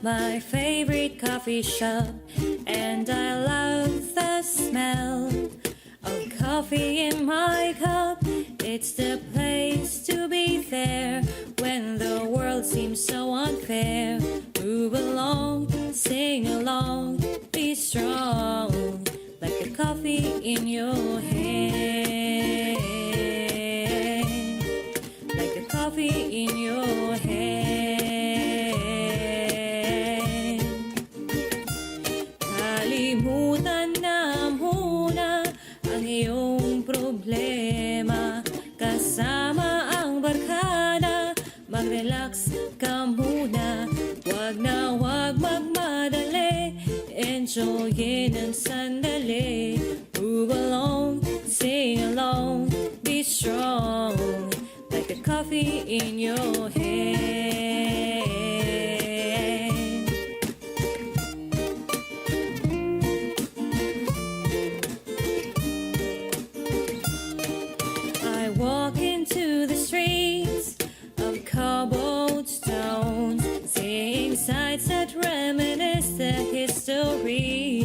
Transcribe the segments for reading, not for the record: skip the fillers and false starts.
my favorite coffee shop, and I love the smell of coffee in my cup. It's the place to be there when the world seems so unfair. Move along, sing along, be strong, like the coffee in your hand, like the coffee in your hand. Kalimutan na muna ang iyong problema, kasama ang barkada, mag-relax ka muna, wag na wag magmadali, enjoyin ang sandali. Move along, sing along, be strong, like the coffee in your hand. I walk into the streets of cobblestone, seeing sights that reminisce the history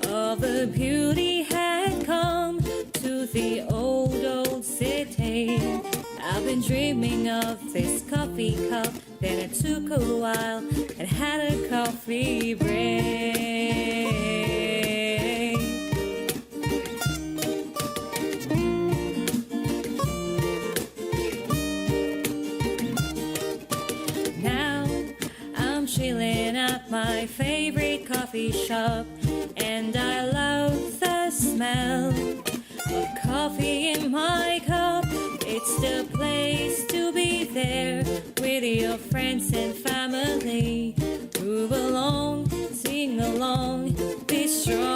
of the beauty had come to the old city. I've been dreaming of this coffee cup, then it took a while and had a coffee break. Now I'm chilling at my favorite coffee shop, and I love the smell of coffee in my cup. It's the place to be there with your friends and family. Move along, sing along, be strong.